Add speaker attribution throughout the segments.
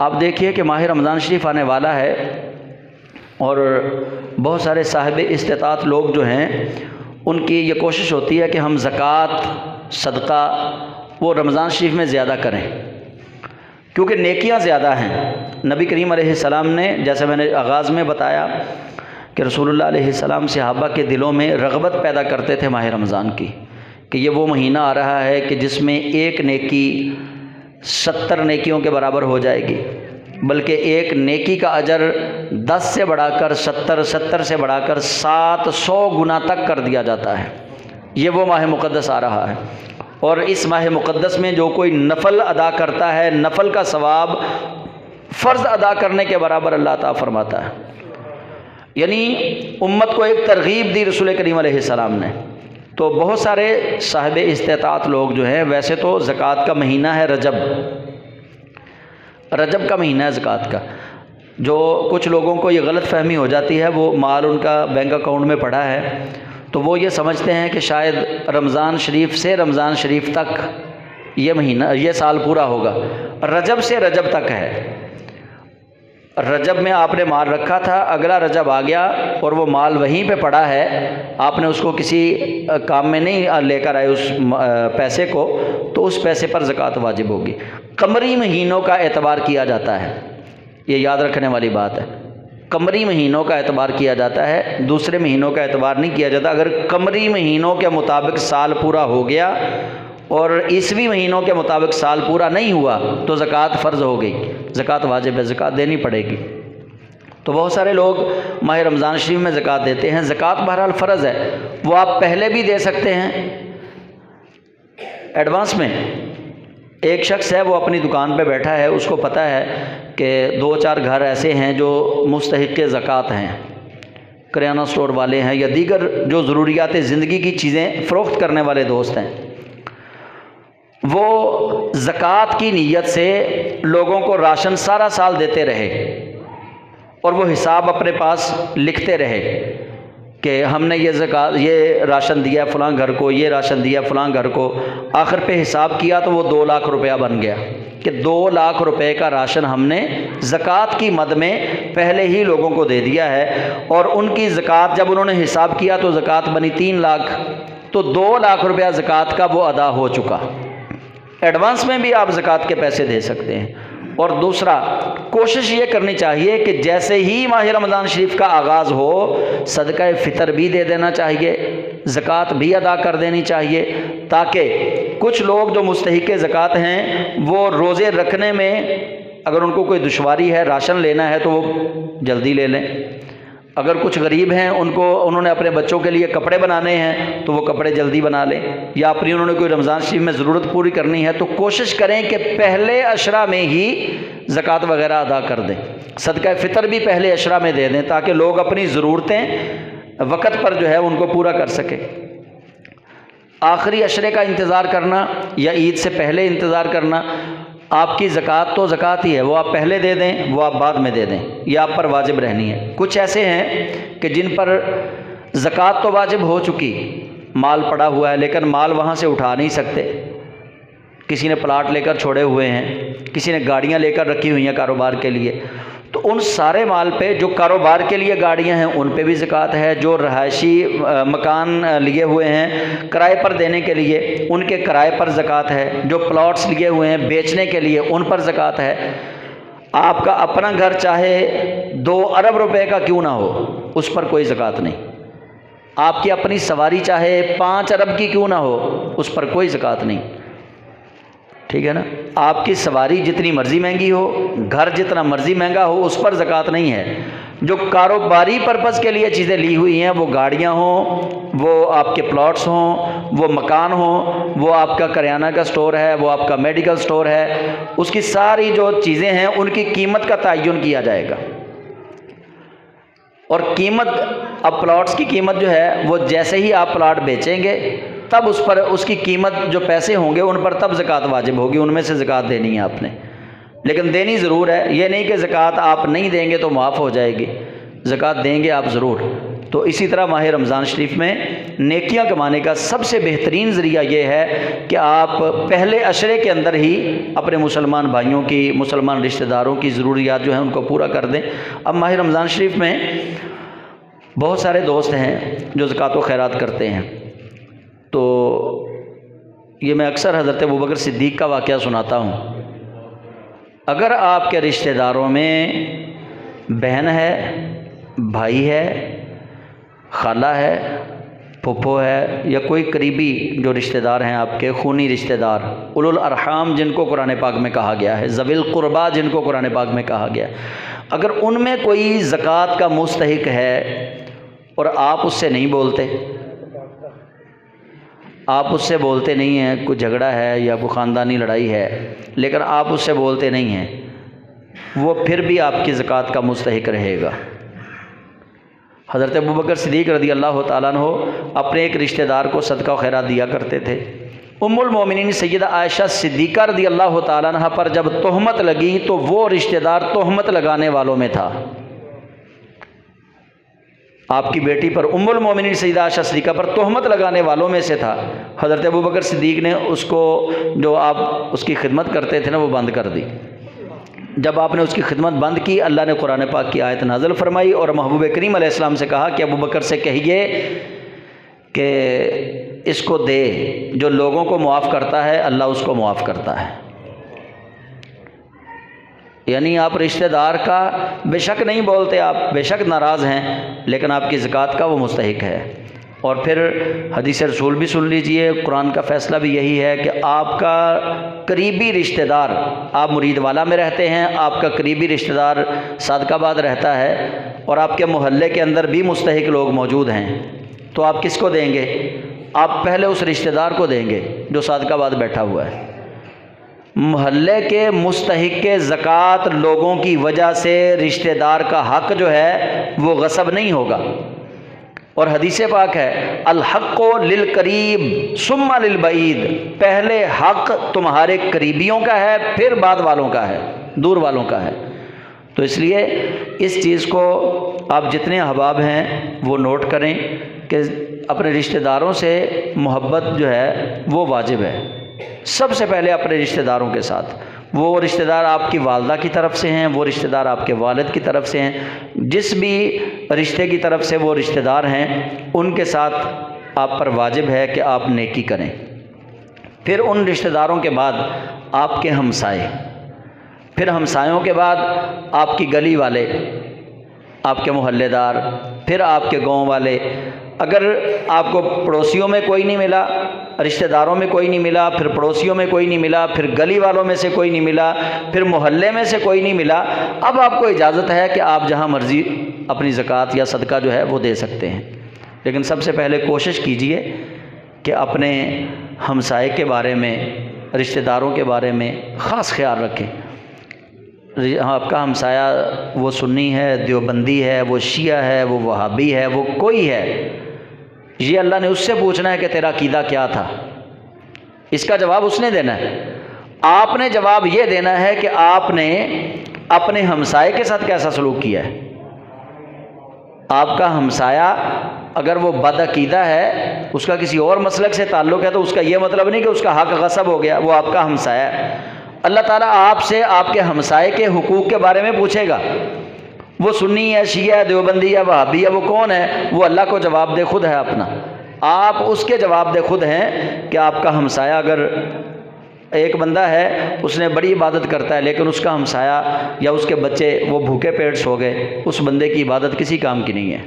Speaker 1: آپ دیکھیے کہ ماہ رمضان شریف آنے والا ہے اور بہت سارے صاحب استطاعت لوگ جو ہیں ان کی یہ کوشش ہوتی ہے کہ ہم زکوٰۃ صدقہ وہ رمضان شریف میں زیادہ کریں، کیونکہ نیکیاں زیادہ ہیں۔ نبی کریم علیہ السلام نے، جیسے میں نے آغاز میں بتایا کہ رسول اللہ علیہ السلام صحابہ کے دلوں میں رغبت پیدا کرتے تھے ماہ رمضان کی، کہ یہ وہ مہینہ آ رہا ہے کہ جس میں ایک نیکی 70 نیکیوں کے برابر ہو جائے گی، بلکہ ایک نیکی کا اجر 10 سے بڑھا کر 70، 70 سے بڑھا کر 700 گنا تک کر دیا جاتا ہے۔ یہ وہ ماہ مقدس آ رہا ہے، اور اس ماہ مقدس میں جو کوئی نفل ادا کرتا ہے، نفل کا ثواب فرض ادا کرنے کے برابر اللہ تعالیٰ فرماتا ہے۔ یعنی امت کو ایک ترغیب دی رسول کریم علیہ السلام نے۔ تو بہت سارے صاحب استطاعت لوگ جو ہیں، ویسے تو زکوٰۃ کا مہینہ ہے رجب کا مہینہ ہے زکوٰۃ کا، جو کچھ لوگوں کو یہ غلط فہمی ہو جاتی ہے، وہ مال ان کا بینک اکاؤنٹ میں پڑا ہے تو وہ یہ سمجھتے ہیں کہ شاید رمضان شریف سے رمضان شریف تک یہ مہینہ، یہ سال پورا ہوگا۔ رجب سے رجب تک ہے۔ رجب میں آپ نے مال رکھا تھا، اگلا رجب آ گیا اور وہ مال وہیں پہ پڑا ہے، آپ نے اس کو کسی کام میں نہیں لے کر آئے اس پیسے کو، تو اس پیسے پر زکوٰۃ واجب ہوگی۔ قمری مہینوں کا اعتبار کیا جاتا ہے، یہ یاد رکھنے والی بات ہے۔ قمری مہینوں کا اعتبار کیا جاتا ہے، دوسرے مہینوں کا اعتبار نہیں کیا جاتا۔ اگر قمری مہینوں کے مطابق سال پورا ہو گیا اور عیسوی مہینوں کے مطابق سال پورا نہیں ہوا تو زکوٰۃ فرض ہو گئی، زکوٰۃ واجب ہے، زکوٰۃ دینی پڑے گی۔ تو بہت سارے لوگ ماہ رمضان شریف میں زکوٰۃ دیتے ہیں۔ زکوٰۃ بہرحال فرض ہے، وہ آپ پہلے بھی دے سکتے ہیں ایڈوانس میں۔ ایک شخص ہے، وہ اپنی دکان پہ بیٹھا ہے، اس کو پتہ ہے کہ 2-4 گھر ایسے ہیں جو مستحق زکوٰۃ ہیں، کریانہ سٹور والے ہیں یا دیگر جو ضروریات زندگی کی چیزیں فروخت کرنے والے دوست ہیں۔ وہ زکوٰۃ کی نیت سے لوگوں کو راشن سارا سال دیتے رہے اور وہ حساب اپنے پاس لکھتے رہے کہ ہم نے یہ راشن دیا فلاں گھر کو، یہ راشن دیا فلاں گھر کو۔ آخر پہ حساب کیا تو وہ 2 لاکھ روپیہ بن گیا کہ 2 لاکھ روپے کا راشن ہم نے زکوٰۃ کی مد میں پہلے ہی لوگوں کو دے دیا ہے، اور ان کی زکوٰۃ جب انہوں نے حساب کیا تو زکوٰۃ بنی 3 لاکھ، تو 2 لاکھ روپیہ زکوٰۃ کا وہ ادا ہو چکا۔ ایڈوانس میں بھی آپ زکوٰۃ کے پیسے دے سکتے ہیں۔ اور دوسرا، کوشش یہ کرنی چاہیے کہ جیسے ہی ماہ رمضان شریف کا آغاز ہو صدقہ فطر بھی دے دینا چاہیے، زکوٰۃ بھی ادا کر دینی چاہیے، تاکہ کچھ لوگ جو مستحق زکوٰۃ ہیں وہ روزے رکھنے میں اگر ان کو کوئی دشواری ہے، راشن لینا ہے تو وہ جلدی لے لیں۔ اگر کچھ غریب ہیں، انہوں نے اپنے بچوں کے لیے کپڑے بنانے ہیں تو وہ کپڑے جلدی بنا لیں، یا اپنی انہوں نے کوئی رمضان شریف میں ضرورت پوری کرنی ہے تو کوشش کریں کہ پہلے عشرہ میں ہی زکوٰۃ وغیرہ ادا کر دیں۔ صدقہ فطر بھی پہلے عشرہ میں دے دیں تاکہ لوگ اپنی ضرورتیں وقت پر جو ہے ان کو پورا کر سکیں۔ آخری عشرے کا انتظار کرنا یا عید سے پہلے انتظار کرنا، آپ کی زکوٰۃ تو زکوٰۃ ہی ہے، وہ آپ پہلے دے دیں، وہ آپ بعد میں دے دیں، یہ آپ پر واجب رہنی ہے۔ کچھ ایسے ہیں کہ جن پر زکوٰۃ تو واجب ہو چکی، مال پڑا ہوا ہے لیکن مال وہاں سے اٹھا نہیں سکتے، کسی نے پلاٹ لے کر چھوڑے ہوئے ہیں، کسی نے گاڑیاں لے کر رکھی ہوئی ہیں کاروبار کے لیے، تو ان سارے مال پہ جو کاروبار کے لیے گاڑیاں ہیں ان پہ بھی زکوٰۃ ہے، جو رہائشی مکان لیے ہوئے ہیں کرائے پر دینے کے لیے ان کے کرائے پر زکوٰۃ ہے، جو پلاٹس لیے ہوئے ہیں بیچنے کے لیے ان پر زکوٰۃ ہے۔ آپ کا اپنا گھر چاہے 2 ارب روپے کا کیوں نہ ہو، اس پر کوئی زکوٰۃ نہیں۔ آپ کی اپنی سواری چاہے 5 ارب کی کیوں نہ ہو، اس پر کوئی زکوٰۃ نہیں، ٹھیک ہے نا۔ آپ کی سواری جتنی مرضی مہنگی ہو، گھر جتنا مرضی مہنگا ہو، اس پر زکوٰۃ نہیں ہے۔ جو کاروباری پرپز کے لیے چیزیں لی ہوئی ہیں، وہ گاڑیاں ہوں، وہ آپ کے پلاٹس ہوں، وہ مکان ہوں، وہ آپ کا کریانہ کا سٹور ہے، وہ آپ کا میڈیکل سٹور ہے، اس کی ساری جو چیزیں ہیں ان کی قیمت کا تعین کیا جائے گا۔ اور قیمت، اب پلاٹس کی قیمت جو ہے وہ جیسے ہی آپ پلاٹ بیچیں گے تب اس پر اس کی قیمت جو پیسے ہوں گے ان پر تب زکوٰۃ واجب ہوگی، ان میں سے زکوٰۃ دینی ہے آپ نے، لیکن دینی ضرور ہے۔ یہ نہیں کہ زکوٰۃ آپ نہیں دیں گے تو معاف ہو جائے گی، زکوٰۃ دیں گے آپ ضرور۔ تو اسی طرح ماہ رمضان شریف میں نیکیاں کمانے کا سب سے بہترین ذریعہ یہ ہے کہ آپ پہلے عشرے کے اندر ہی اپنے مسلمان بھائیوں کی، مسلمان رشتہ داروں کی ضروریات جو ہیں ان کو پورا کر دیں۔ اب ماہ رمضان شریف میں بہت سارے دوست ہیں جو زکوٰۃ و خیرات کرتے ہیں، تو یہ میں اکثر حضرت ابوبکر صدیق کا واقعہ سناتا ہوں۔ اگر آپ کے رشتہ داروں میں بہن ہے، بھائی ہے، خالہ ہے، پھپھو ہے، یا کوئی قریبی جو رشتہ دار ہیں آپ کے خونی رشتہ دار، اولو الارحام جن کو قرآن پاک میں کہا گیا ہے، ذوی القربا جن کو قرآن پاک میں کہا گیا ہے، اگر ان میں کوئی زکوٰۃ کا مستحق ہے اور آپ اس سے نہیں بولتے، آپ اس سے بولتے نہیں ہیں، کوئی جھگڑا ہے یا کوئی خاندانی لڑائی ہے، لیکن آپ اس سے بولتے نہیں ہیں، وہ پھر بھی آپ کی زکوٰۃ کا مستحق رہے گا۔ حضرت ابوبکر صدیق رضی اللہ تعالیٰ عنہ اپنے ایک رشتہ دار کو صدقہ و خیرات دیا کرتے تھے۔ ام المومنین سیدہ عائشہ صدیقہ رضی اللہ تعالیٰ عنہ پر جب تہمت لگی تو وہ رشتہ دار تہمت لگانے والوں میں تھا۔ آپ کی بیٹی پر، ام المومنین سیدہ عائشہ صدیقہ پر تہمت لگانے والوں میں سے تھا۔ حضرت ابوبکر صدیق نے اس کو، جو آپ اس کی خدمت کرتے تھے نا، وہ بند کر دی۔ جب آپ نے اس کی خدمت بند کی، اللہ نے قرآن پاک کی آیت نازل فرمائی اور محبوب کریم علیہ السلام سے کہا کہ ابوبکر سے کہیے کہ اس کو دے، جو لوگوں کو معاف کرتا ہے اللہ اس کو معاف کرتا ہے۔ یعنی آپ رشتہ دار کا بے شک نہیں بولتے، آپ بے شک ناراض ہیں، لیکن آپ کی زکوٰۃ کا وہ مستحق ہے۔ اور پھر حدیث رسول بھی سن لیجئے، قرآن کا فیصلہ بھی یہی ہے کہ آپ کا قریبی رشتہ دار، آپ مرید والا میں رہتے ہیں، آپ کا قریبی رشتہ دار صادق آباد رہتا ہے اور آپ کے محلے کے اندر بھی مستحق لوگ موجود ہیں، تو آپ کس کو دیں گے؟ آپ پہلے اس رشتہ دار کو دیں گے جو صادق آباد بیٹھا ہوا ہے۔ محلے کے مستحق زکوٰۃ لوگوں کی وجہ سے رشتہ دار کا حق جو ہے وہ غصب نہیں ہوگا۔ اور حدیث پاک ہے، الحق للقریب ثم للبعید، پہلے حق تمہارے قریبیوں کا ہے، پھر بعد والوں کا ہے، دور والوں کا ہے۔ تو اس لیے اس چیز کو آپ جتنے احباب ہیں وہ نوٹ کریں کہ اپنے رشتہ داروں سے محبت جو ہے وہ واجب ہے۔ سب سے پہلے اپنے رشتہ داروں کے ساتھ، وہ رشتہ دار آپ کی والدہ کی طرف سے ہیں، وہ رشتہ دار آپ کے والد کی طرف سے ہیں، جس بھی رشتے کی طرف سے وہ رشتہ دار ہیں، ان کے ساتھ آپ پر واجب ہے کہ آپ نیکی کریں۔ پھر ان رشتہ داروں کے بعد آپ کے ہمسائے، پھر ہمسایوں کے بعد آپ کی گلی والے، آپ کے محلے دار، پھر آپ کے گاؤں والے۔ اگر آپ کو پڑوسیوں میں کوئی نہیں ملا، رشتہ داروں میں کوئی نہیں ملا، پھر پڑوسیوں میں کوئی نہیں ملا، پھر گلی والوں میں سے کوئی نہیں ملا، پھر محلے میں سے کوئی نہیں ملا، اب آپ کو اجازت ہے کہ آپ جہاں مرضی اپنی زکوٰۃ یا صدقہ جو ہے وہ دے سکتے ہیں۔ لیکن سب سے پہلے کوشش کیجئے کہ اپنے ہمسائے کے بارے میں، رشتہ داروں کے بارے میں خاص خیال رکھیں۔ آپ کا ہمسایہ وہ سنی ہے، دیوبندی ہے، وہ شیعہ ہے، وہ وہابی ہے، وہ کوئی ہے، یہ اللہ نے اس سے پوچھنا ہے کہ تیرا عقیدہ کیا تھا، اس کا جواب اس نے دینا ہے۔ آپ نے جواب یہ دینا ہے کہ آپ نے اپنے ہمسائے کے ساتھ کیسا سلوک کیا ہے۔ آپ کا ہمسایہ اگر وہ بد عقیدہ ہے، اس کا کسی اور مسلک سے تعلق ہے، تو اس کا یہ مطلب نہیں کہ اس کا حق غصب ہو گیا، وہ آپ کا ہمسایہ ہے۔ اللہ تعالیٰ آپ سے آپ کے ہمسائے کے حقوق کے بارے میں پوچھے گا۔ وہ سنی ہے، شیعہ ہے، دیوبندی ہے، وہابی ہے، وہ کون ہے؟ وہ اللہ کو جواب دے خود ہے اپنا۔ آپ اس کے جواب دے خود ہیں کہ آپ کا ہمسایہ، اگر ایک بندہ ہے اس نے بڑی عبادت کرتا ہے لیکن اس کا ہمسایہ یا اس کے بچے وہ بھوکے پیٹ سو گئے، اس بندے کی عبادت کسی کام کی نہیں ہے۔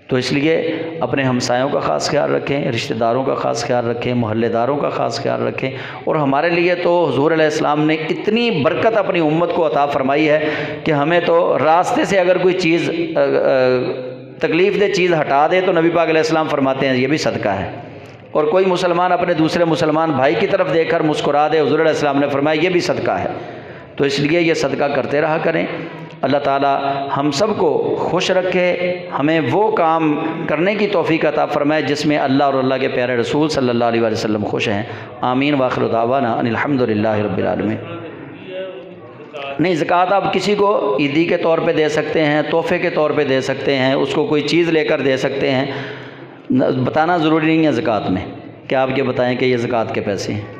Speaker 1: تو اس لیے اپنے ہمسایوں کا خاص خیال رکھیں، رشتہ داروں کا خاص خیال رکھیں، محلے داروں کا خاص خیال رکھیں۔ اور ہمارے لیے تو حضور علیہ السلام نے اتنی برکت اپنی امت کو عطا فرمائی ہے کہ ہمیں تو راستے سے اگر کوئی چیز تکلیف دہ چیز ہٹا دے تو نبی پاک علیہ السلام فرماتے ہیں یہ بھی صدقہ ہے۔ اور کوئی مسلمان اپنے دوسرے مسلمان بھائی کی طرف دیکھ کر مسکرا دے، حضور علیہ السلام نے فرمایا یہ بھی صدقہ ہے۔ تو اس لیے یہ صدقہ کرتے رہا کریں۔ اللہ تعالیٰ ہم سب کو خوش رکھے، ہمیں وہ کام کرنے کی توفیق عطا فرمائے جس میں اللہ اور اللہ کے پیارے رسول صلی اللہ علیہ وسلم خوش ہیں۔ آمین واخر دعوانا ان الحمد للہ رب العالمین۔ نہیں، زکوٰۃ آپ کسی کو عیدی کے طور پہ دے سکتے ہیں، تحفے کے طور پہ دے سکتے ہیں، اس کو کوئی چیز لے کر دے سکتے ہیں، بتانا ضروری نہیں ہے زکوٰۃ میں کہ آپ یہ بتائیں کہ یہ زکوٰۃ کے پیسے ہیں۔